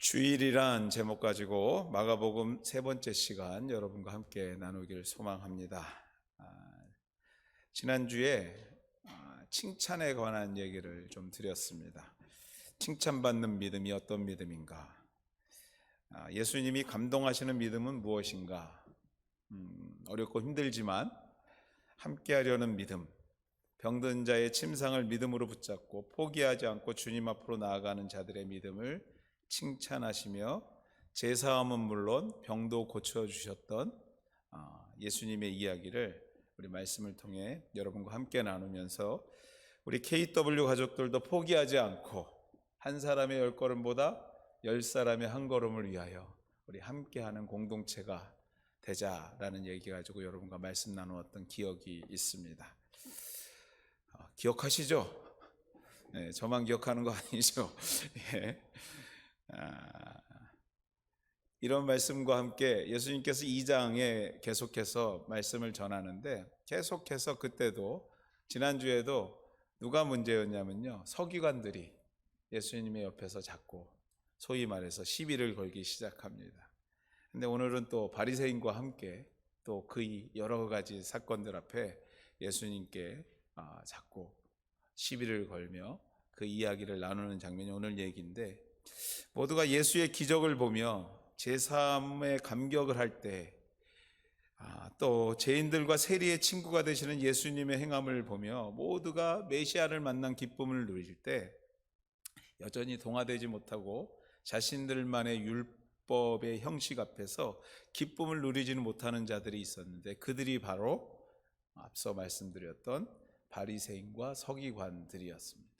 주일이란 제목 가지고 마가복음 세 번째 시간 여러분과 함께 나누길 소망합니다. 지난주에 칭찬에 관한 얘기를 좀 드렸습니다. 칭찬받는 믿음이 어떤 믿음인가? 예수님이 감동하시는 믿음은 무엇인가? 어렵고 힘들지만 함께하려는 믿음, 병든 자의 침상을 믿음으로 붙잡고 포기하지 않고 주님 앞으로 나아가는 자들의 믿음을 칭찬하시며 제사함은 물론 병도 고쳐주셨던 예수님의 이야기를 우리 말씀을 통해 여러분과 함께 나누면서 우리 KW 가족들도 포기하지 않고 한 사람의 10걸음보다 10사람의 한 걸음을 위하여 우리 함께하는 공동체가 되자라는 얘기 가지고 여러분과 말씀 나누었던 기억이 있습니다. 기억하시죠? 네, 저만 기억하는 거 아니죠? 예. 이런 말씀과 함께 예수님께서 2장에 계속해서 말씀을 전하는데 계속해서 그때도 지난주에도 누가 문제였냐면요, 서기관들이 예수님의 옆에서 자꾸 소위 말해서 시비를 걸기 시작합니다. 근데 오늘은 또 바리새인과 함께 또 그 여러 가지 사건들 앞에 예수님께 자꾸 시비를 걸며 그 이야기를 나누는 장면이 오늘 얘기인데, 모두가 예수의 기적을 보며 제3의 감격을 할 때, 또 죄인들과 세리의 친구가 되시는 예수님의 행함을 보며 모두가 메시아를 만난 기쁨을 누릴 때, 여전히 동화되지 못하고 자신들만의 율법의 형식 앞에서 기쁨을 누리지는 못하는 자들이 있었는데, 그들이 바로 앞서 말씀드렸던 바리새인과 서기관들이었습니다.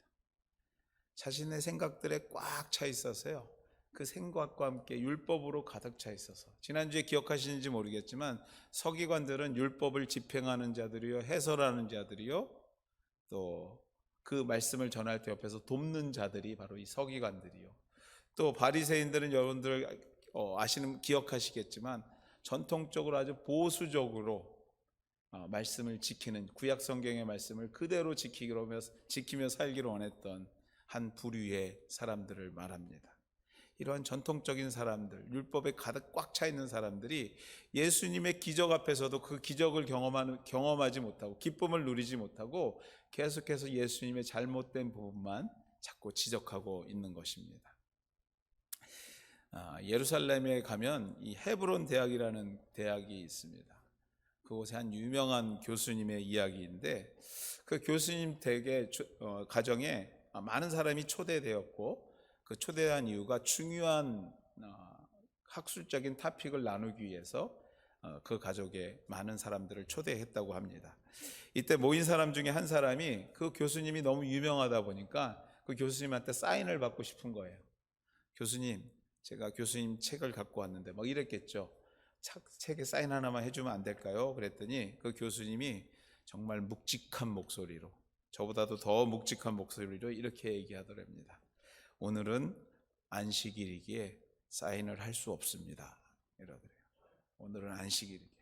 자신의 생각들에 꽉 차 있어서요, 그 생각과 함께 율법으로 가득 차 있어서, 지난주에 기억하시는지 모르겠지만 서기관들은 율법을 집행하는 자들이요, 해설하는 자들이요, 또 그 말씀을 전할 때 옆에서 돕는 자들이 바로 이 서기관들이요, 또 바리새인들은 여러분들 기억하시겠지만 전통적으로 아주 보수적으로 말씀을 지키는, 구약 성경의 말씀을 그대로 지키며 살기를 원했던 한 부류의 사람들을 말합니다. 이러한 전통적인 사람들, 율법에 가득 꽉 차 있는 사람들이 예수님의 기적 앞에서도 그 기적을 경험하지 못하고 기쁨을 누리지 못하고 계속해서 예수님의 잘못된 부분만 자꾸 지적하고 있는 것입니다. 예루살렘에 가면 이 헤브론 대학이라는 대학이 있습니다. 그곳에 한 유명한 교수님의 이야기인데, 그 교수님 댁의 가정에 많은 사람이 초대되었고, 그 초대한 이유가 중요한 학술적인 토픽을 나누기 위해서 그 가족에 많은 사람들을 초대했다고 합니다. 이때 모인 사람 중에 한 사람이 그 교수님이 너무 유명하다 보니까 그 교수님한테 사인을 받고 싶은 거예요. 교수님, 제가 교수님 책을 갖고 왔는데, 막 이랬겠죠. 책에 사인 하나만 해주면 안 될까요? 그랬더니 그 교수님이 정말 묵직한 목소리로, 저보다도 더 묵직한 목소리로 이렇게 얘기하더랍니다. 오늘은 안식일이기에 사인을 할 수 없습니다. 이러더래요. 오늘은 안식일이기에.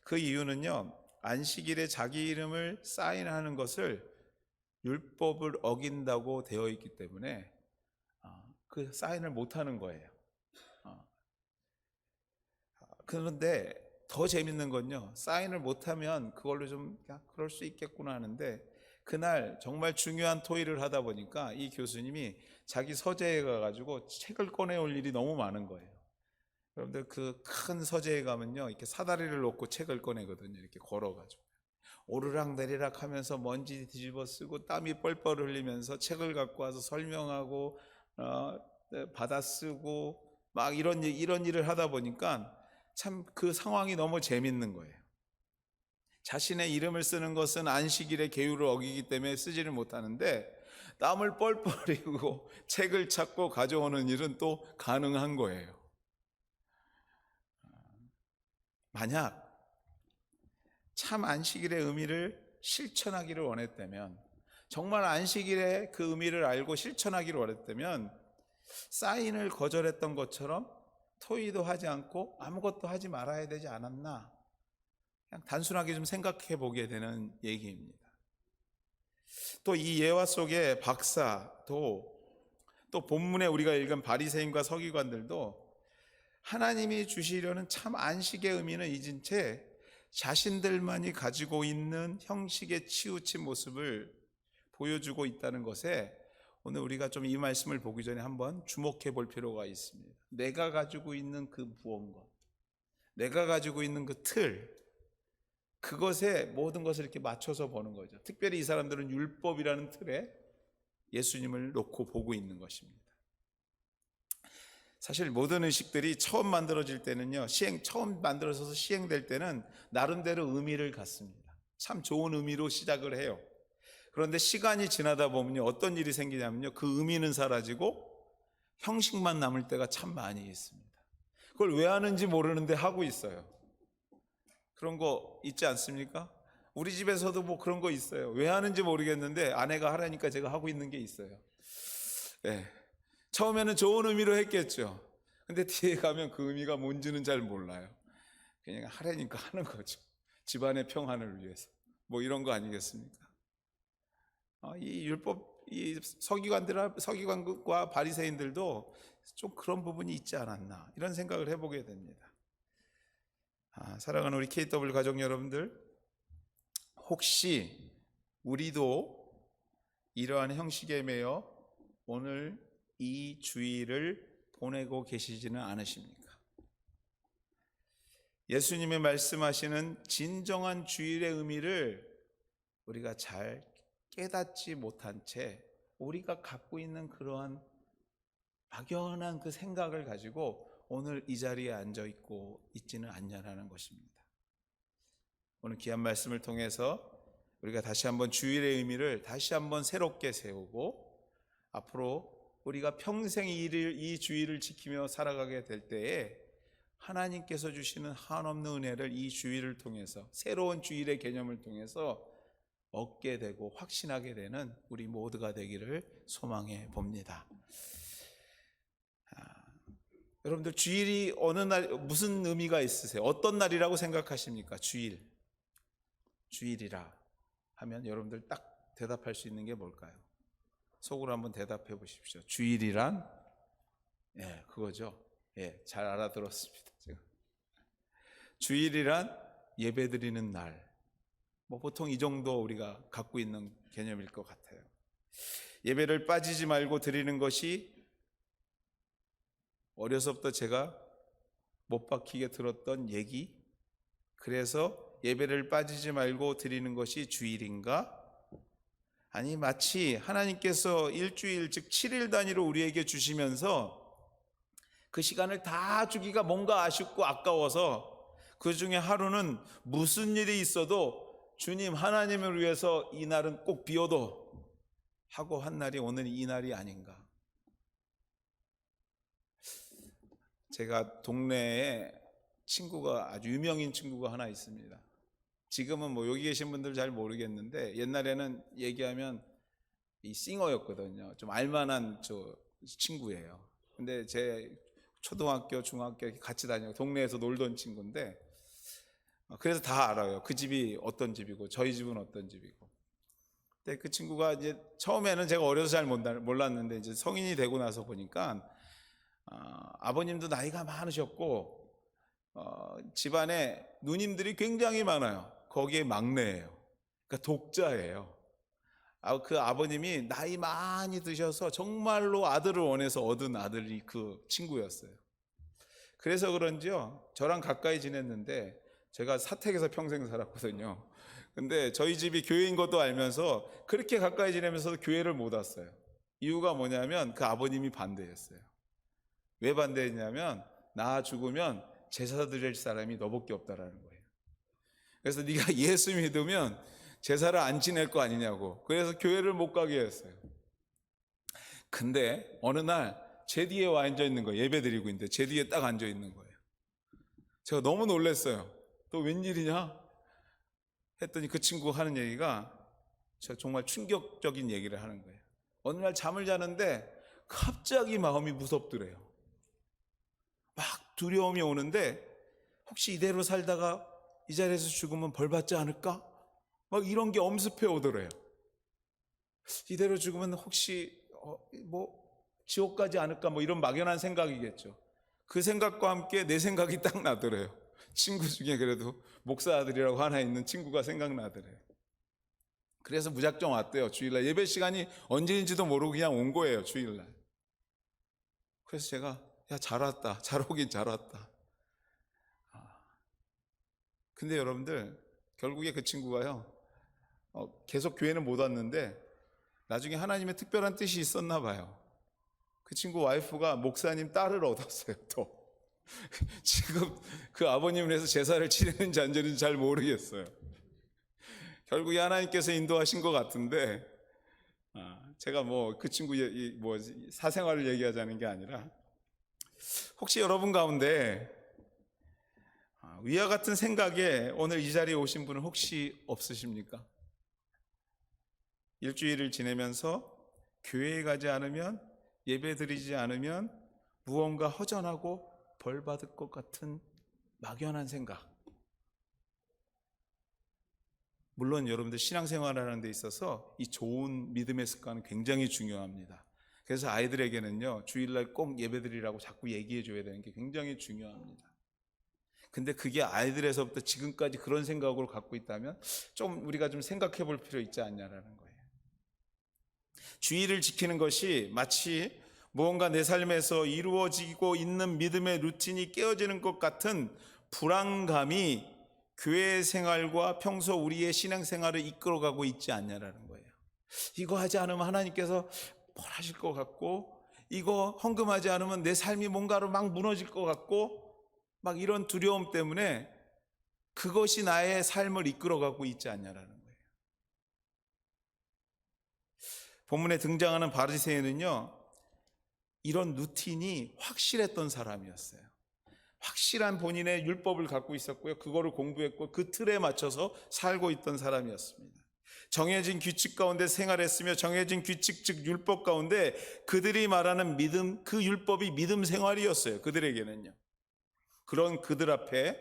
그 이유는요, 안식일에 자기 이름을 사인하는 것을 율법을 어긴다고 되어 있기 때문에 그 사인을 못하는 거예요. 그런데 더 재밌는 건요, 사인을 못하면 그걸로 좀 그럴 수 있겠구나 하는데, 그날 정말 중요한 토의를 하다 보니까 이 교수님이 자기 서재에 가가지고 책을 꺼내올 일이 너무 많은 거예요. 여러분들 그 큰 서재에 가면요, 이렇게 사다리를 놓고 책을 꺼내거든요. 이렇게 걸어가지고 오르락 내리락 하면서 먼지 뒤집어 쓰고 땀이 뻘뻘 흘리면서 책을 갖고 와서 설명하고 받아 쓰고 막 이런 일을 하다 보니까 참 그 상황이 너무 재밌는 거예요. 자신의 이름을 쓰는 것은 안식일의 계율을 어기기 때문에 쓰지를 못하는데, 땀을 뻘뻘 흘리고 책을 찾고 가져오는 일은 또 가능한 거예요. 만약 참 안식일의 의미를 실천하기를 원했다면, 정말 안식일의 그 의미를 알고 실천하기를 원했다면, 사인을 거절했던 것처럼 토의도 하지 않고 아무것도 하지 말아야 되지 않았나, 그냥 단순하게 좀 생각해 보게 되는 얘기입니다. 또 이 예화 속에 박사도 또 본문에 우리가 읽은 바리새인과 서기관들도 하나님이 주시려는 참 안식의 의미는 잊은 채 자신들만이 가지고 있는 형식에 치우친 모습을 보여주고 있다는 것에 오늘 우리가 좀 이 말씀을 보기 전에 한번 주목해 볼 필요가 있습니다. 내가 가지고 있는 그 무언가, 내가 가지고 있는 그 틀, 그것에 모든 것을 이렇게 맞춰서 보는 거죠. 특별히 이 사람들은 율법이라는 틀에 예수님을 놓고 보고 있는 것입니다. 사실 모든 의식들이 처음 만들어질 때는요, 처음 만들어져서 시행될 때는 나름대로 의미를 갖습니다. 참 좋은 의미로 시작을 해요. 그런데 시간이 지나다 보면요, 어떤 일이 생기냐면요, 그 의미는 사라지고 형식만 남을 때가 참 많이 있습니다. 그걸 왜 하는지 모르는데 하고 있어요. 그런 거 있지 않습니까? 우리 집에서도 뭐 그런 거 있어요. 왜 하는지 모르겠는데 아내가 하라니까 제가 하고 있는 게 있어요. 네. 처음에는 좋은 의미로 했겠죠. 근데 뒤에 가면 그 의미가 뭔지는 잘 몰라요. 그냥 하라니까 하는 거죠. 집안의 평안을 위해서. 뭐 이런 거 아니겠습니까? 이 율법, 이 서기관과 바리새인들도 좀 그런 부분이 있지 않았나, 이런 생각을 해보게 됩니다. 사랑하는 우리 KW 가족 여러분들, 혹시 우리도 이러한 형식에 매여 오늘 이 주일을 보내고 계시지는 않으십니까? 예수님이 말씀하시는 진정한 주일의 의미를 우리가 잘 깨닫지 못한 채 우리가 갖고 있는 그러한 막연한 그 생각을 가지고 오늘 이 자리에 앉아 있고 있지는 않냐라는 것입니다. 오늘 귀한 말씀을 통해서 우리가 다시 한번 주일의 의미를 다시 한번 새롭게 세우고 앞으로 우리가 평생 이 주일을 지키며 살아가게 될 때에 하나님께서 주시는 한없는 은혜를 이 주일을 통해서, 새로운 주일의 개념을 통해서 얻게 되고 확신하게 되는 우리 모두가 되기를 소망해 봅니다. 여러분들, 주일이 어느 날 무슨 의미가 있으세요? 어떤 날이라고 생각하십니까? 주일이라 하면 여러분들 딱 대답할 수 있는 게 뭘까요? 속으로 한번 대답해 보십시오. 주일이란, 그거죠. 잘 알아들었습니다. 제가. 주일이란 예배드리는 날. 뭐 보통 이 정도 우리가 갖고 있는 개념일 것 같아요. 예배를 빠지지 말고 드리는 것이 어려서부터 제가 못 박히게 들었던 얘기. 그래서 예배를 빠지지 말고 드리는 것이 주일인가? 아니, 마치 하나님께서 일주일, 즉 7일 단위로 우리에게 주시면서 그 시간을 다 주기가 뭔가 아쉽고 아까워서 그 중에 하루는 무슨 일이 있어도 주님 하나님을 위해서 이 날은 꼭 비워도 하고 한 날이 오늘 이 날이 아닌가. 제가 동네에 친구가, 아주 유명인 친구가 하나 있습니다. 지금은 뭐 여기 계신 분들 잘 모르겠는데 옛날에는 얘기하면 이 싱어였거든요. 좀 알만한 저 친구예요. 근데 제 초등학교, 중학교 같이 다니고 동네에서 놀던 친구인데, 그래서 다 알아요. 그 집이 어떤 집이고 저희 집은 어떤 집이고. 근데 그 친구가 이제 처음에는 제가 어려서 잘 몰랐는데 이제 성인이 되고 나서 보니까 아버님도 나이가 많으셨고 집안에 누님들이 굉장히 많아요. 거기에 막내예요. 그러니까 독자예요. 그 아버님이 나이 많이 드셔서 정말로 아들을 원해서 얻은 아들이 그 친구였어요. 그래서 그런지요, 저랑 가까이 지냈는데, 제가 사택에서 평생 살았거든요. 근데 저희 집이 교회인 것도 알면서 그렇게 가까이 지내면서도 교회를 못 왔어요. 이유가 뭐냐면 그 아버님이 반대했어요. 왜 반대했냐면 나 죽으면 제사 드릴 사람이 너밖에 없다라는 거예요. 그래서 네가 예수 믿으면 제사를 안 지낼 거 아니냐고. 그래서 교회를 못 가게 했어요. 근데 어느 날 제 뒤에 와 앉아 있는 거예요. 예배 드리고 있는데 제 뒤에 딱 앉아 있는 거예요. 제가 너무 놀랐어요. 또 웬일이냐 했더니 그 친구가 하는 얘기가 제가 정말 충격적인 얘기를 하는 거예요. 어느 날 잠을 자는데 갑자기 마음이 무섭더래요. 막 두려움이 오는데 혹시 이대로 살다가 이 자리에서 죽으면 벌 받지 않을까? 막 이런 게 엄습해 오더래요. 이대로 죽으면 혹시 뭐 지옥 가지 않을까 뭐 이런 막연한 생각이겠죠. 그 생각과 함께 내 생각이 딱 나더래요. 친구 중에 그래도 목사 아들이라고 하나 있는 친구가 생각나더래요. 그래서 무작정 왔대요. 주일날 예배 시간이 언제인지도 모르고 그냥 온 거예요. 주일날. 그래서 제가 야, 잘 왔다. 잘 오긴 잘 왔다. 근데 여러분들 결국에 그 친구가요, 계속 교회는 못 왔는데 나중에 하나님의 특별한 뜻이 있었나 봐요. 그 친구 와이프가 목사님 딸을 얻었어요. 또 지금 그 아버님을 해서 제사를 지내는지 안 지내는지 잘 모르겠어요. 결국에 하나님께서 인도하신 것 같은데, 제가 뭐 그 친구 사생활을 얘기하자는 게 아니라, 혹시 여러분 가운데 위와 같은 생각에 오늘 이 자리에 오신 분은 혹시 없으십니까? 일주일을 지내면서 교회에 가지 않으면, 예배 드리지 않으면 무언가 허전하고 벌 받을 것 같은 막연한 생각. 물론 여러분들 신앙생활을 하는 데 있어서 이 좋은 믿음의 습관은 굉장히 중요합니다. 그래서 아이들에게는요, 주일날 꼭 예배드리라고 자꾸 얘기해 줘야 되는 게 굉장히 중요합니다. 근데 그게 아이들에서부터 지금까지 그런 생각으로 갖고 있다면 좀 우리가 좀 생각해 볼 필요 있지 않냐라는 거예요. 주일을 지키는 것이 마치 무언가 내 삶에서 이루어지고 있는 믿음의 루틴이 깨어지는 것 같은 불안감이 교회 생활과 평소 우리의 신앙생활을 이끌어가고 있지 않냐라는 거예요. 이거 하지 않으면 하나님께서 뭘 하실 것 같고, 이거 헌금하지 않으면 내 삶이 뭔가로 막 무너질 것 같고, 막 이런 두려움 때문에 그것이 나의 삶을 이끌어가고 있지 않냐라는 거예요. 본문에 등장하는 바리새인은요, 이런 루틴이 확실했던 사람이었어요. 확실한 본인의 율법을 갖고 있었고요, 그거를 공부했고 그 틀에 맞춰서 살고 있던 사람이었습니다. 정해진 규칙 가운데 생활했으며 정해진 규칙 즉 율법 가운데 그들이 말하는 믿음, 그 율법이 믿음 생활이었어요. 그들에게는요. 그런 그들 앞에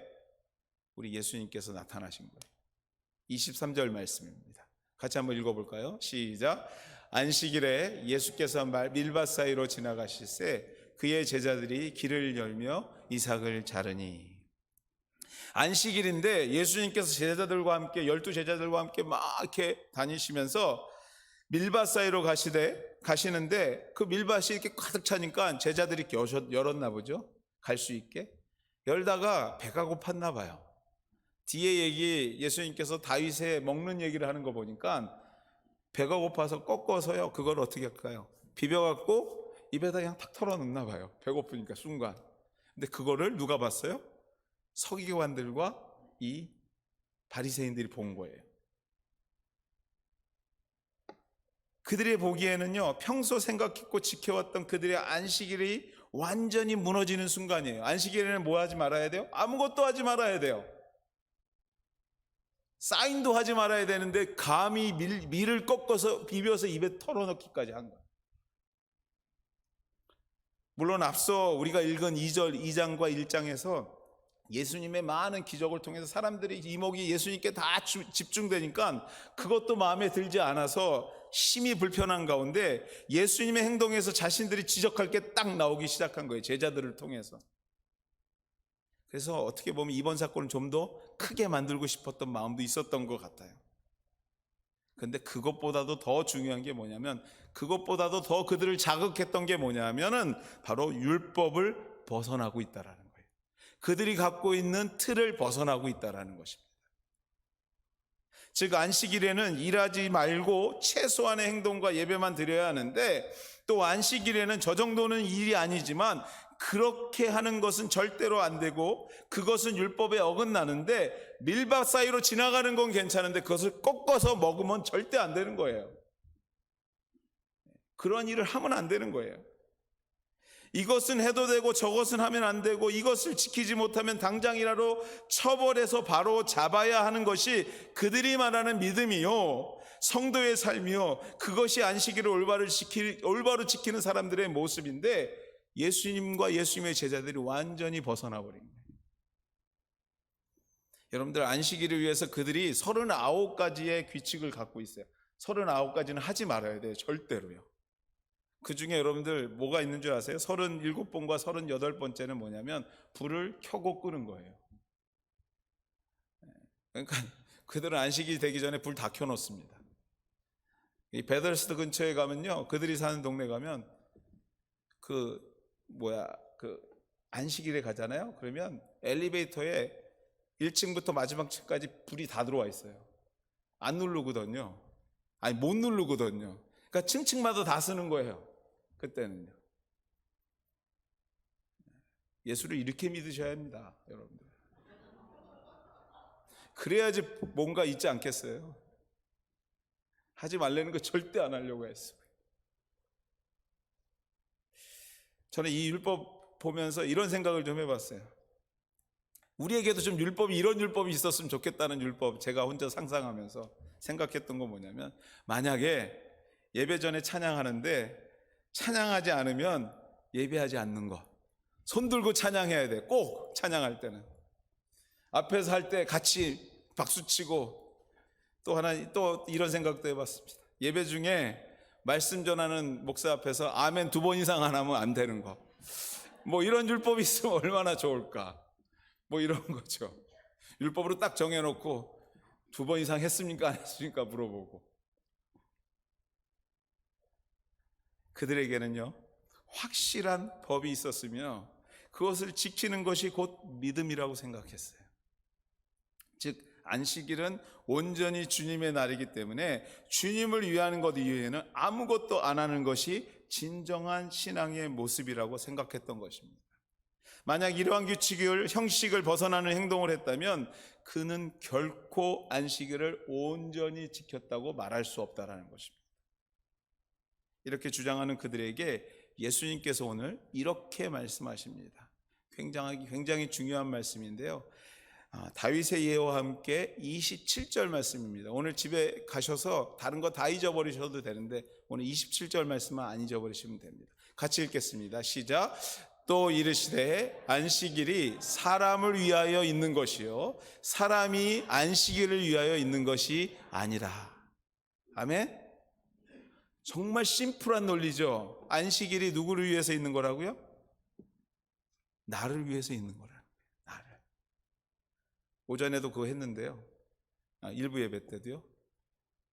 우리 예수님께서 나타나신 거예요. 23절 말씀입니다. 같이 한번 읽어볼까요? 시작. 안식일에 예수께서 밀밭 사이로 지나가실새 그의 제자들이 길을 열며 이삭을 자르니. 안식일인데 예수님께서 제자들과 함께 12제자들과 함께 막 이렇게 다니시면서 밀밭 사이로 가시는데 그 밀밭이 이렇게 가득 차니까 제자들이 열었나 보죠. 갈 수 있게 열다가 배가 고팠나 봐요. 뒤에 얘기, 예수님께서 다윗의 먹는 얘기를 하는 거 보니까 배가 고파서 꺾어서요, 그걸 어떻게 할까요? 비벼갖고 입에다 그냥 탁 털어넣나 봐요. 배고프니까 순간. 근데 그거를 누가 봤어요? 서기관들과 이 바리새인들이 본 거예요. 그들이 보기에는요, 평소 생각했고 지켜왔던 그들의 안식일이 완전히 무너지는 순간이에요. 안식일에는 뭐 하지 말아야 돼요? 아무것도 하지 말아야 돼요. 사인도 하지 말아야 되는데 감히 밀을 꺾어서 비벼서 입에 털어넣기까지 한 거예요. 물론 앞서 우리가 읽은 2장과 1장에서 예수님의 많은 기적을 통해서 사람들이 이목이 예수님께 다 집중되니까 그것도 마음에 들지 않아서 심히 불편한 가운데 예수님의 행동에서 자신들이 지적할 게 딱 나오기 시작한 거예요. 제자들을 통해서. 그래서 어떻게 보면 이번 사건을 좀 더 크게 만들고 싶었던 마음도 있었던 것 같아요. 그런데 그것보다도 더 중요한 게 뭐냐면, 그것보다도 더 그들을 자극했던 게 뭐냐면은 바로 율법을 벗어나고 있다라는 거예요. 그들이 갖고 있는 틀을 벗어나고 있다라는 것입니다. 즉 안식일에는 일하지 말고 최소한의 행동과 예배만 드려야 하는데, 또 안식일에는 저 정도는 일이 아니지만 그렇게 하는 것은 절대로 안 되고 그것은 율법에 어긋나는데, 밀밭 사이로 지나가는 건 괜찮은데 그것을 꺾어서 먹으면 절대 안 되는 거예요. 그런 일을 하면 안 되는 거예요. 이것은 해도 되고 저것은 하면 안 되고 이것을 지키지 못하면 당장이라도 처벌해서 바로 잡아야 하는 것이 그들이 말하는 믿음이요, 성도의 삶이요, 그것이 안식일을 올바로 지키는 사람들의 모습인데, 예수님과 예수님의 제자들이 완전히 벗어나 버린 거예요. 여러분들, 안식일을 위해서 그들이 39가지의 규칙을 갖고 있어요. 39가지는 하지 말아야 돼요. 절대로요. 그 중에 여러분들 뭐가 있는 줄 아세요? 37번과 38번째는 뭐냐면 불을 켜고 끄는 거예요. 그러니까 그들은 안식이 되기 전에 불 다 켜놓습니다. 이 베델스드 근처에 가면요, 그들이 사는 동네 가면 그 안식일에 가잖아요. 그러면 엘리베이터에 1층부터 마지막 층까지 불이 다 들어와 있어요. 안 누르거든요. 아니 못 누르거든요. 그러니까 층층마다 다 쓰는 거예요. 그때는요. 예수를 이렇게 믿으셔야 합니다, 여러분들. 그래야지 뭔가 있지 않겠어요? 하지 말라는 거 절대 안 하려고 했어요. 저는 이 율법 보면서 이런 생각을 좀 해봤어요. 우리에게도 좀 이런 율법이 있었으면 좋겠다는 율법, 제가 혼자 상상하면서 생각했던 건 뭐냐면, 만약에 예배 전에 찬양하는데 찬양하지 않으면 예배하지 않는 거, 손 들고 찬양해야 돼. 꼭 찬양할 때는 앞에서 할 때 같이 박수치고, 또 이런 생각도 해봤습니다. 예배 중에 말씀 전하는 목사 앞에서 아멘 2번 이상 안 하면 안 되는 거, 뭐 이런 율법이 있으면 얼마나 좋을까, 뭐 이런 거죠. 율법으로 딱 정해놓고 2번 이상 했습니까 안 했습니까 물어보고. 그들에게는요 확실한 법이 있었으며 그것을 지키는 것이 곧 믿음이라고 생각했어요. 즉 안식일은 온전히 주님의 날이기 때문에 주님을 위하는 것 이외에는 아무것도 안 하는 것이 진정한 신앙의 모습이라고 생각했던 것입니다. 만약 이러한 규칙을, 형식을 벗어나는 행동을 했다면 그는 결코 안식일을 온전히 지켰다고 말할 수 없다는 것입니다. 이렇게 주장하는 그들에게 예수님께서 오늘 이렇게 말씀하십니다. 굉장히 중요한 말씀인데요. 다윗의 예와 함께 27절 말씀입니다. 오늘 집에 가셔서 다른 거 다 잊어버리셔도 되는데 오늘 27절 말씀만 안 잊어버리시면 됩니다. 같이 읽겠습니다. 시작. 또 이르시되 안식일이 사람을 위하여 있는 것이요 사람이 안식일을 위하여 있는 것이 아니라. 아멘. 정말 심플한 논리죠. 안식일이 누구를 위해서 있는 거라고요? 나를 위해서 있는 거라는 거예요. 나를. 오전에도 그거 했는데요. 일부 예배 때도요.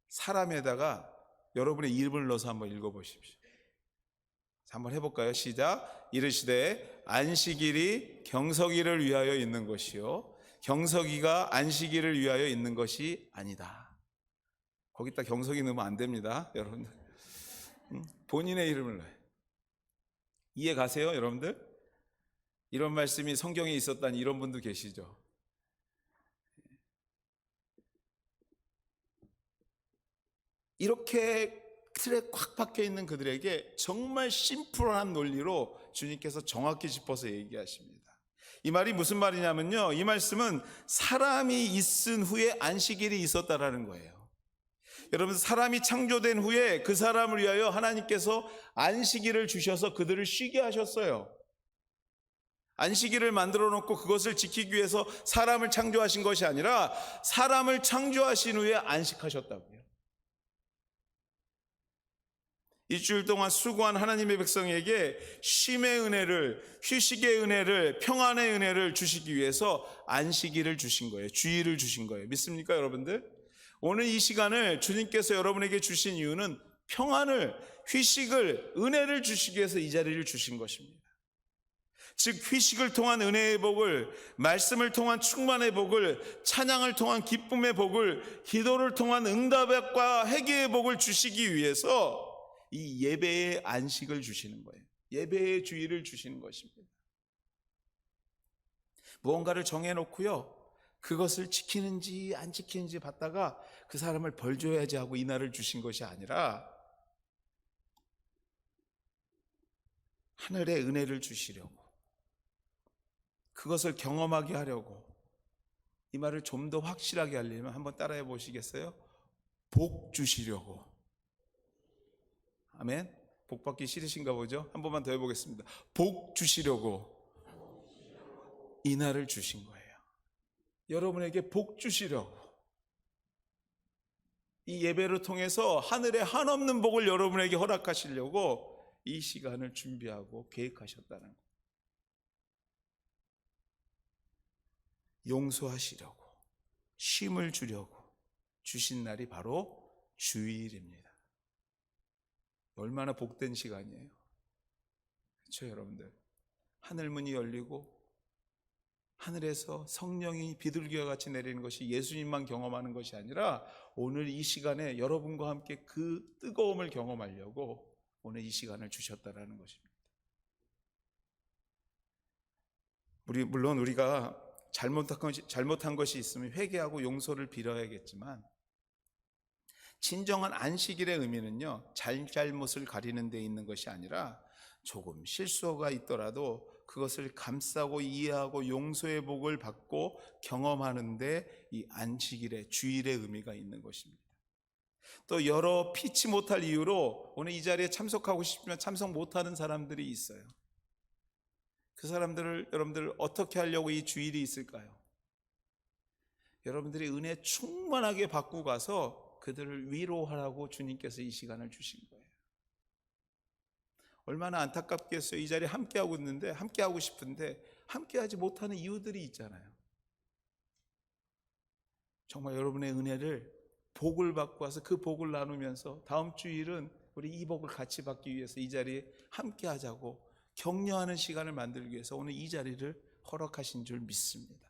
사람에다가 여러분의 이름을 넣어서 한번 읽어보십시오. 한번 해볼까요? 시작. 이르시되 안식일이 경석이를 위하여 있는 것이요 경석이가 안식일을 위하여 있는 것이 아니다. 거기다 경석이 넣으면 안 됩니다, 여러분들. 본인의 이름을 넣어요. 이해 가세요, 여러분들? 이런 말씀이 성경에 있었다니 이런 분도 계시죠. 이렇게 틀에 꽉 박혀 있는 그들에게 정말 심플한 논리로 주님께서 정확히 짚어서 얘기하십니다. 이 말이 무슨 말이냐면요, 이 말씀은 사람이 있은 후에 안식일이 있었다라는 거예요. 여러분, 사람이 창조된 후에 그 사람을 위하여 하나님께서 안식일을 주셔서 그들을 쉬게 하셨어요. 안식일을 만들어 놓고 그것을 지키기 위해서 사람을 창조하신 것이 아니라 사람을 창조하신 후에 안식하셨다고요. 일주일 동안 수고한 하나님의 백성에게 쉼의 은혜를, 휴식의 은혜를, 평안의 은혜를 주시기 위해서 안식일을 주신 거예요. 주일을 주신 거예요. 믿습니까, 여러분들? 오늘 이 시간을 주님께서 여러분에게 주신 이유는 평안을, 휴식을, 은혜를 주시기 위해서 이 자리를 주신 것입니다. 즉 휴식을 통한 은혜의 복을, 말씀을 통한 충만의 복을, 찬양을 통한 기쁨의 복을, 기도를 통한 응답과 회개의 복을 주시기 위해서 이 예배의 안식을 주시는 거예요. 예배의 주일을 주시는 것입니다. 무언가를 정해놓고요, 그것을 지키는지 안 지키는지 봤다가 그 사람을 벌 줘야지 하고 이 날을 주신 것이 아니라 하늘의 은혜를 주시려고, 그것을 경험하게 하려고, 이 말을 좀 더 확실하게 하려면 한번 따라해 보시겠어요? 복 주시려고. 아멘. 복 받기 싫으신가 보죠? 한 번만 더 해보겠습니다. 복 주시려고 이 날을 주신 거예요. 여러분에게 복 주시려고, 이 예배를 통해서 하늘의 한없는 복을 여러분에게 허락하시려고 이 시간을 준비하고 계획하셨다는 거예요. 용서하시려고, 쉼을 주려고 주신 날이 바로 주일입니다. 얼마나 복된 시간이에요. 그렇죠, 여러분들? 하늘문이 열리고 하늘에서 성령이 비둘기와 같이 내리는 것이 예수님만 경험하는 것이 아니라 오늘 이 시간에 여러분과 함께 그 뜨거움을 경험하려고 오늘 이 시간을 주셨다라는 것입니다. 물론 우리가 잘못한 것이 있으면 회개하고 용서를 빌어야겠지만, 진정한 안식일의 의미는요, 잘못을 가리는 데 있는 것이 아니라 조금 실수가 있더라도 그것을 감싸고 이해하고 용서의 복을 받고 경험하는데 이 안식일의 주일의 의미가 있는 것입니다. 또 여러 피치 못할 이유로 오늘 이 자리에 참석하고 싶지만 참석 못하는 사람들이 있어요. 그 사람들을 여러분들 어떻게 하려고 이 주일이 있을까요? 여러분들이 은혜 충만하게 받고 가서 그들을 위로하라고 주님께서 이 시간을 주신 거예요. 얼마나 안타깝겠어요. 이 자리에 함께하고 있는데, 함께하고 싶은데 함께하지 못하는 이유들이 있잖아요. 정말 여러분의 은혜를, 복을 받고 와서 그 복을 나누면서 다음 주일은 우리 이 복을 같이 받기 위해서 이 자리에 함께하자고 격려하는 시간을 만들기 위해서 오늘 이 자리를 허락하신 줄 믿습니다.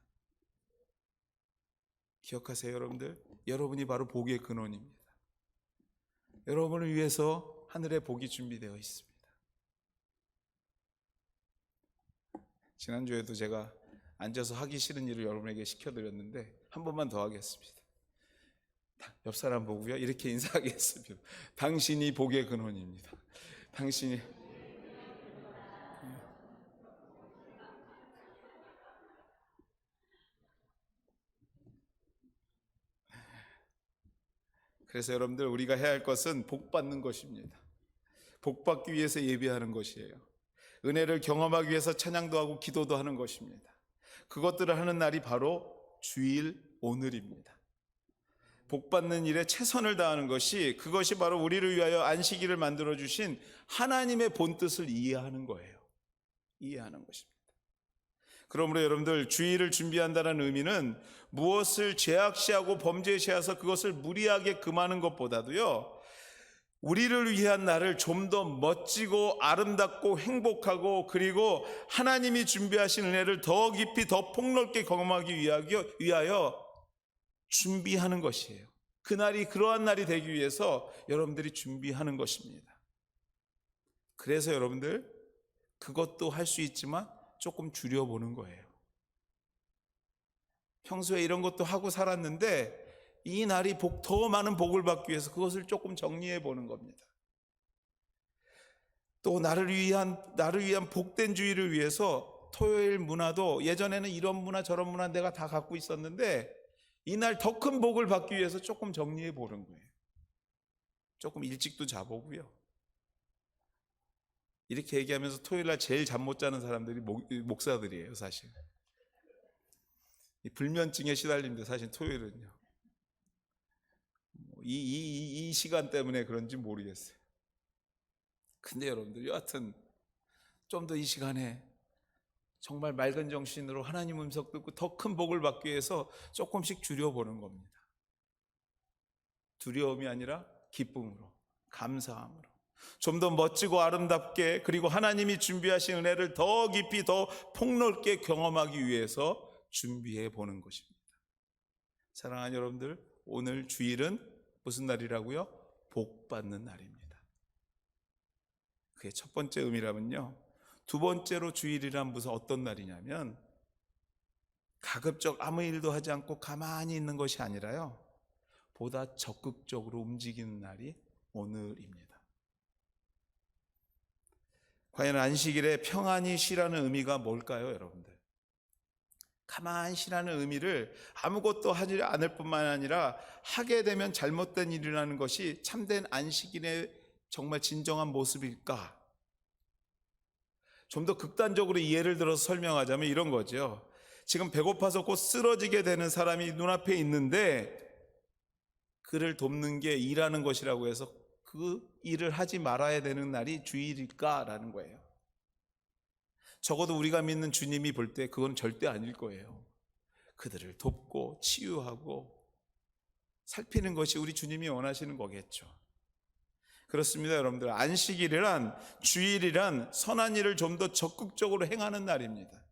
기억하세요, 여러분들. 여러분이 바로 복의 근원입니다. 여러분을 위해서 하늘의 복이 준비되어 있습니다. 지난주에도 제가 앉아서 하기 싫은 일을 여러분에게 시켜드렸는데 한 번만 더 하겠습니다. 옆 사람 보고요, 이렇게 인사하겠습니다. 당신이 복의 근원입니다. 당신이. 그래서 여러분들, 우리가 해야 할 것은 복 받는 것입니다. 복 받기 위해서 예배하는 것이에요. 은혜를 경험하기 위해서 찬양도 하고 기도도 하는 것입니다. 그것들을 하는 날이 바로 주일 오늘입니다. 복 받는 일에 최선을 다하는 것이, 그것이 바로 우리를 위하여 안식일을 만들어 주신 하나님의 본뜻을 이해하는 거예요. 이해하는 것입니다. 그러므로 여러분들, 주일을 준비한다는 의미는 무엇을 죄악시하고 범죄시해서 그것을 무리하게 금하는 것보다도요, 우리를 위한 날을 좀 더 멋지고 아름답고 행복하고, 그리고 하나님이 준비하신 은혜를 더 깊이 더 폭넓게 경험하기 위하여 준비하는 것이에요. 그날이 그러한 날이 되기 위해서 여러분들이 준비하는 것입니다. 그래서 여러분들, 그것도 할 수 있지만 조금 줄여보는 거예요. 평소에 이런 것도 하고 살았는데 이 날이 더 많은 복을 받기 위해서 그것을 조금 정리해 보는 겁니다. 또 나를 위한 복된 주의를 위해서 토요일 문화도, 예전에는 이런 문화 저런 문화 내가 다 갖고 있었는데 이날 더 큰 복을 받기 위해서 조금 정리해 보는 거예요. 조금 일찍도 자보고요. 이렇게 얘기하면서 토요일날 제일 잠 못 자는 사람들이 목사들이에요, 사실. 이 불면증에 시달리는데 사실 토요일은요. 이 시간 때문에 그런지 모르겠어요. 근데 여러분들, 여하튼 좀 더 이 시간에 정말 맑은 정신으로 하나님 음성 듣고 더 큰 복을 받기 위해서 조금씩 줄여보는 겁니다. 두려움이 아니라 기쁨으로, 감사함으로, 좀 더 멋지고 아름답게, 그리고 하나님이 준비하신 은혜를 더 깊이 더 폭넓게 경험하기 위해서 준비해 보는 것입니다. 사랑하는 여러분들, 오늘 주일은 무슨 날이라고요? 복 받는 날입니다. 그게 첫 번째 의미라면요, 두 번째로 주일이란 무슨 어떤 날이냐면, 가급적 아무 일도 하지 않고 가만히 있는 것이 아니라요, 보다 적극적으로 움직이는 날이 오늘입니다. 과연 안식일에 평안히 쉬라는 의미가 뭘까요, 여러분들? 가만히 쉬라는 의미를 아무것도 하지 않을 뿐만 아니라 하게 되면 잘못된 일이라는 것이 참된 안식일의 정말 진정한 모습일까? 좀 더 극단적으로 예를 들어서 설명하자면 이런 거죠. 지금 배고파서 곧 쓰러지게 되는 사람이 눈앞에 있는데 그를 돕는 게 일하는 것이라고 해서 그 일을 하지 말아야 되는 날이 주일일까라는 거예요. 적어도 우리가 믿는 주님이 볼 때 그건 절대 아닐 거예요. 그들을 돕고 치유하고 살피는 것이 우리 주님이 원하시는 거겠죠. 그렇습니다, 여러분들. 안식일이란, 주일이란 선한 일을 좀 더 적극적으로 행하는 날입니다.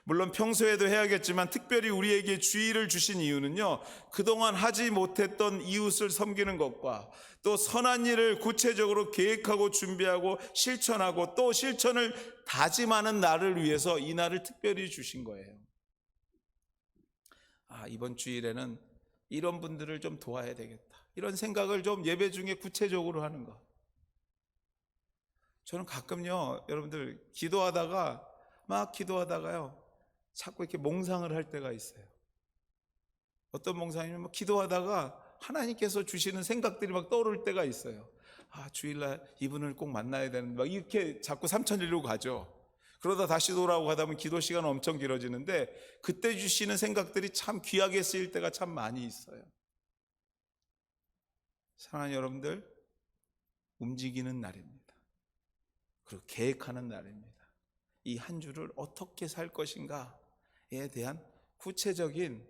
물론 평소에도 해야겠지만 특별히 우리에게 주일을 주신 이유는요, 그동안 하지 못했던 이웃을 섬기는 것과 또 선한 일을 구체적으로 계획하고 준비하고 실천하고 또 실천을 다짐하는 날을 위해서 이 날을 특별히 주신 거예요. 이번 주일에는 이런 분들을 좀 도와야 되겠다, 이런 생각을 좀 예배 중에 구체적으로 하는 것. 저는 가끔요, 여러분들, 기도하다가요 자꾸 이렇게 몽상을 할 때가 있어요. 어떤 몽상이냐면 기도하다가 하나님께서 주시는 생각들이 막 떠오를 때가 있어요. 주일날 이분을 꼭 만나야 되는데 막 이렇게 자꾸 삼천리로 가죠. 그러다 다시 돌아오고 가다 보면 기도 시간은 엄청 길어지는데 그때 주시는 생각들이 참 귀하게 쓰일 때가 참 많이 있어요. 사랑하는 여러분들, 움직이는 날입니다. 그리고 계획하는 날입니다. 이 한 주를 어떻게 살 것인가에 대한 구체적인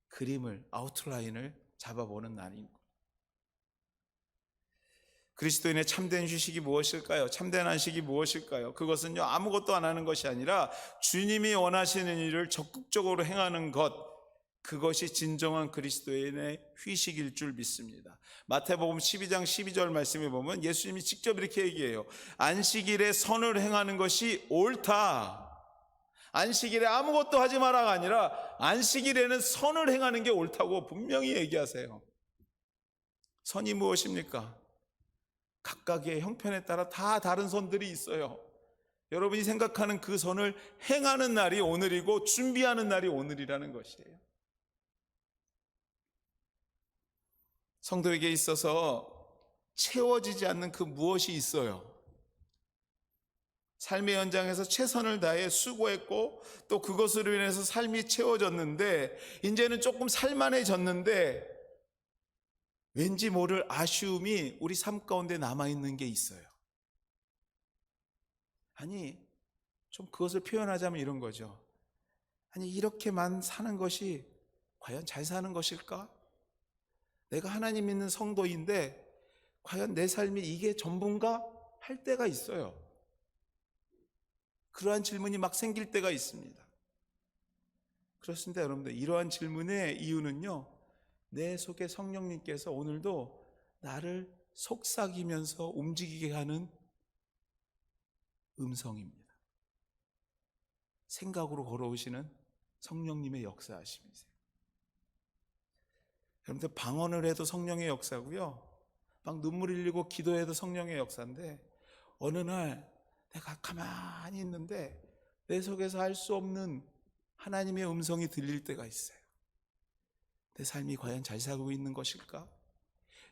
그림을, 아웃라인을 잡아보는 날입니다. 그리스도인의 참된 휴식이 무엇일까요? 참된 안식이 무엇일까요? 그것은요, 아무것도 안 하는 것이 아니라 주님이 원하시는 일을 적극적으로 행하는 것, 그것이 진정한 그리스도인의 휴식일 줄 믿습니다. 마태복음 12장 12절 말씀에 보면 예수님이 직접 이렇게 얘기해요. 안식일에 선을 행하는 것이 옳다. 안식일에 아무것도 하지 마라가 아니라 안식일에는 선을 행하는 게 옳다고 분명히 얘기하세요. 선이 무엇입니까? 각각의 형편에 따라 다 다른 선들이 있어요. 여러분이 생각하는 그 선을 행하는 날이 오늘이고 준비하는 날이 오늘이라는 것이에요. 성도에게 있어서 채워지지 않는 그 무엇이 있어요. 삶의 현장에서 최선을 다해 수고했고 또 그것으로 인해서 삶이 채워졌는데 이제는 조금 살만해졌는데 왠지 모를 아쉬움이 우리 삶 가운데 남아있는 게 있어요. 좀 그것을 표현하자면 이런 거죠. 이렇게만 사는 것이 과연 잘 사는 것일까? 내가 하나님 믿는 성도인데 과연 내 삶이 이게 전부인가? 할 때가 있어요. 그러한 질문이 막 생길 때가 있습니다. 그렇습니다, 여러분들. 이러한 질문의 이유는요, 내 속에 성령님께서 오늘도 나를 속삭이면서 움직이게 하는 음성입니다. 생각으로 걸어오시는 성령님의 역사하심이세요. 여러분들, 방언을 해도 성령의 역사고요, 막 눈물 흘리고 기도해도 성령의 역사인데 어느 날 내가 가만히 있는데 내 속에서 할 수 없는 하나님의 음성이 들릴 때가 있어요. 내 삶이 과연 잘 살고 있는 것일까?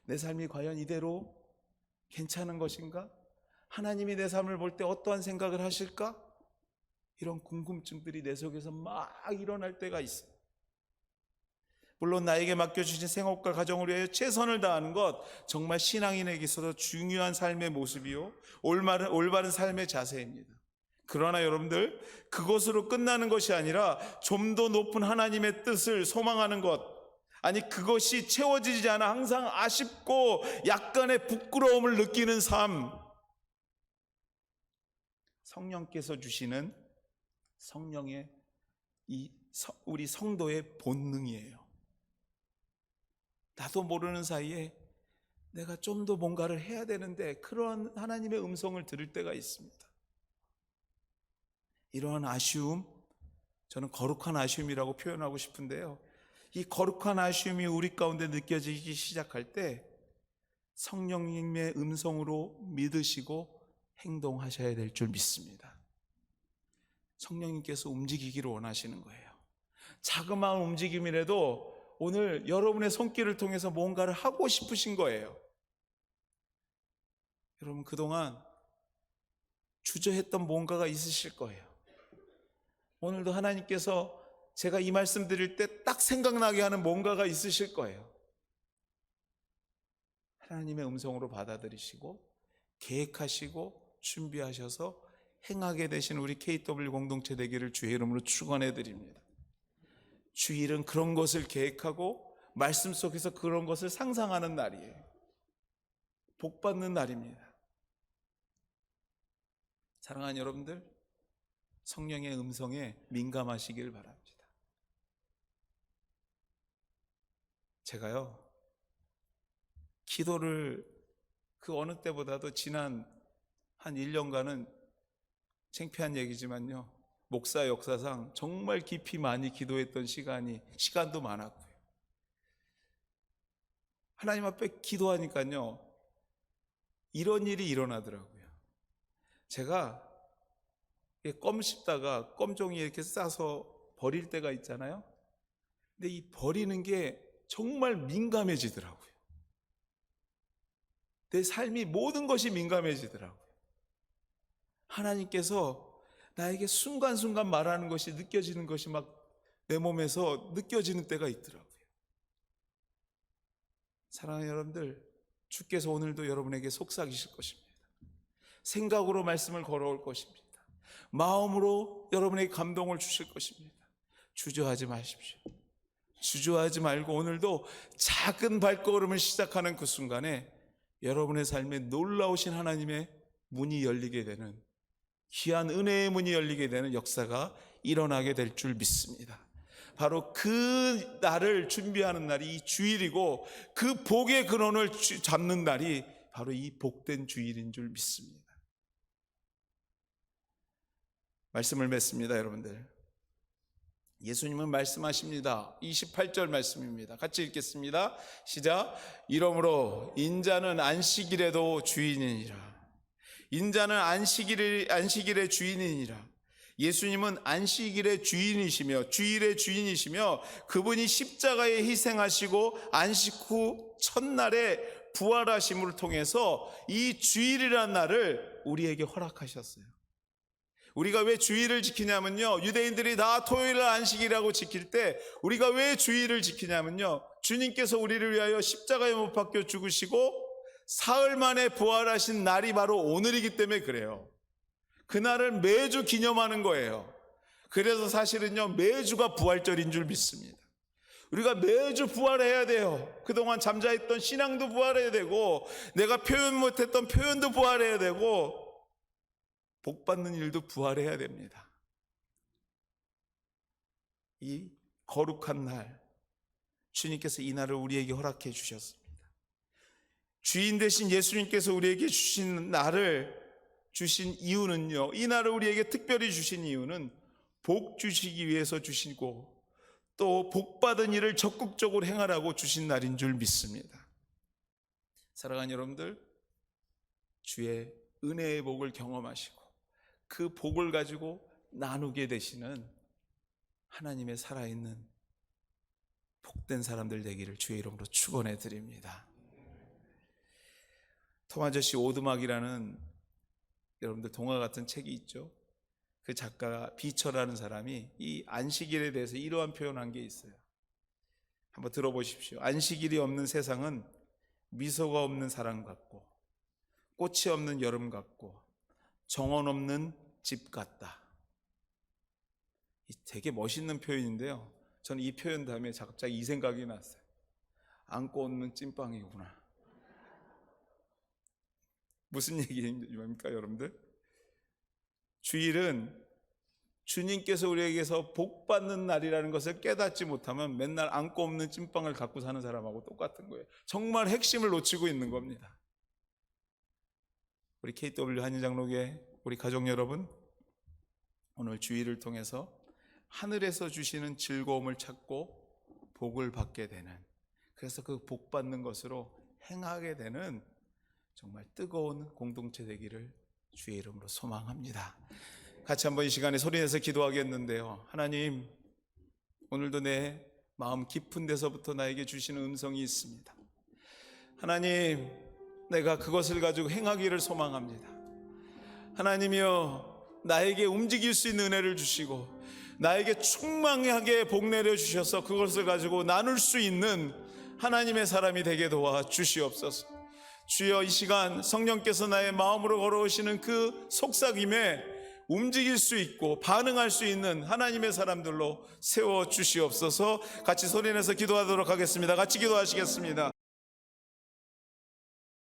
내 삶이 과연 이대로 괜찮은 것인가? 하나님이 내 삶을 볼 때 어떠한 생각을 하실까? 이런 궁금증들이 내 속에서 막 일어날 때가 있어요. 물론 나에게 맡겨주신 생업과 가정을 위하여 최선을 다하는 것, 정말 신앙인에게 있어서 중요한 삶의 모습이요, 올바른 삶의 자세입니다. 그러나 여러분들, 그것으로 끝나는 것이 아니라 좀 더 높은 하나님의 뜻을 소망하는 것, 그것이 채워지지 않아 항상 아쉽고 약간의 부끄러움을 느끼는 삶, 성령께서 주시는 성령의 우리 성도의 본능이에요. 나도 모르는 사이에 내가 좀 더 뭔가를 해야 되는데 그런 하나님의 음성을 들을 때가 있습니다. 이러한 아쉬움, 저는 거룩한 아쉬움이라고 표현하고 싶은데요, 이 거룩한 아쉬움이 우리 가운데 느껴지기 시작할 때 성령님의 음성으로 믿으시고 행동하셔야 될 줄 믿습니다. 성령님께서 움직이기를 원하시는 거예요. 자그마한 움직임이라도 오늘 여러분의 손길을 통해서 뭔가를 하고 싶으신 거예요. 여러분, 그동안 주저했던 뭔가가 있으실 거예요. 오늘도 하나님께서 제가 이 말씀 드릴 때 딱 생각나게 하는 뭔가가 있으실 거예요. 하나님의 음성으로 받아들이시고 계획하시고 준비하셔서 행하게 되신 우리 KW 공동체 되기를 주의 이름으로 축원해 드립니다. 주일은 그런 것을 계획하고 말씀 속에서 그런 것을 상상하는 날이에요. 복 받는 날입니다. 사랑하는 여러분들, 성령의 음성에 민감하시길 바랍니다. 제가요, 기도를 그 어느 때보다도 지난 한 1년간은 창피한 얘기지만요, 목사 역사상 정말 깊이 많이 기도했던 시간도 많았고요. 하나님 앞에 기도하니까요, 이런 일이 일어나더라고요. 제가 껌 씹다가 껌종이 이렇게 싸서 버릴 때가 있잖아요. 근데 이 버리는 게 정말 민감해지더라고요. 내 삶이 모든 것이 민감해지더라고요. 하나님께서 나에게 순간순간 말하는 것이 느껴지는 것이 막 내 몸에서 느껴지는 때가 있더라고요. 사랑하는 여러분들, 주께서 오늘도 여러분에게 속삭이실 것입니다. 생각으로 말씀을 걸어올 것입니다. 마음으로 여러분에게 감동을 주실 것입니다. 주저하지 마십시오. 주저하지 말고 오늘도 작은 발걸음을 시작하는 그 순간에 여러분의 삶에 놀라우신 하나님의 문이 열리게 되는, 귀한 은혜의 문이 열리게 되는 역사가 일어나게 될 줄 믿습니다. 바로 그 날을 준비하는 날이 이 주일이고, 그 복의 근원을 잡는 날이 바로 이 복된 주일인 줄 믿습니다. 말씀을 맺습니다. 여러분들, 예수님은 말씀하십니다. 28절 말씀입니다. 같이 읽겠습니다. 시작. 이러므로 인자는 안식일에도 주인이니라. 인자는 안식일의 주인이니라. 예수님은 안식일의 주인이시며 주일의 주인이시며, 그분이 십자가에 희생하시고 안식 후 첫날에 부활하심을 통해서 이 주일이라는 날을 우리에게 허락하셨어요. 우리가 왜 주일을 지키냐면요, 유대인들이 다 토요일날 안식이라고 지킬 때 우리가 왜 주일을 지키냐면요, 주님께서 우리를 위하여 십자가에 못 박혀 죽으시고 사흘 만에 부활하신 날이 바로 오늘이기 때문에 그래요. 그날을 매주 기념하는 거예요. 그래서 사실은요, 매주가 부활절인 줄 믿습니다. 우리가 매주 부활해야 돼요. 그동안 잠자있던 신앙도 부활해야 되고, 내가 표현 못했던 표현도 부활해야 되고, 복받는 일도 부활해야 됩니다. 이 거룩한 날, 주님께서 이 날을 우리에게 허락해 주셨습니다. 주인 되신 예수님께서 우리에게 주신 날을 주신 이유는요, 이 날을 우리에게 특별히 주신 이유는 복 주시기 위해서 주시고, 또 복받은 일을 적극적으로 행하라고 주신 날인 줄 믿습니다. 사랑하는 여러분들, 주의 은혜의 복을 경험하시고 그 복을 가지고 나누게 되시는 하나님의 살아있는 복된 사람들 되기를 주의 이름으로 축원해 드립니다. 톰 아저씨 오두막이라는, 여러분들 동화 같은 책이 있죠. 그 작가 비처라는 사람이 이 안식일에 대해서 이러한 표현한 게 있어요. 한번 들어보십시오. 안식일이 없는 세상은 미소가 없는 사랑 같고, 꽃이 없는 여름 같고, 정원 없는 집 같다. 되게 멋있는 표현인데요, 저는 이 표현 다음에 갑자기 이 생각이 났어요. 안고 없는 찐빵이구나. 무슨 얘기입니까, 여러분들? 주일은 주님께서 우리에게서 복받는 날이라는 것을 깨닫지 못하면 맨날 안고 없는 찐빵을 갖고 사는 사람하고 똑같은 거예요. 정말 핵심을 놓치고 있는 겁니다. 우리 KW 한인장로교회 우리 가족 여러분, 오늘 주일을 통해서 하늘에서 주시는 즐거움을 찾고 복을 받게 되는, 그래서 그 복받는 것으로 행하게 되는 정말 뜨거운 공동체 되기를 주의 이름으로 소망합니다. 같이 한번 이 시간에 소리내서 기도하겠는데요, 하나님, 오늘도 내 마음 깊은 데서부터 나에게 주시는 음성이 있습니다. 하나님, 내가 그것을 가지고 행하기를 소망합니다. 하나님이여, 나에게 움직일 수 있는 은혜를 주시고 나에게 충만하게 복 내려 주셔서 그것을 가지고 나눌 수 있는 하나님의 사람이 되게 도와 주시옵소서. 주여, 이 시간 성령께서 나의 마음으로 걸어오시는 그 속삭임에 움직일 수 있고 반응할 수 있는 하나님의 사람들로 세워 주시옵소서. 같이 소리내서 기도하도록 하겠습니다. 같이 기도하시겠습니다.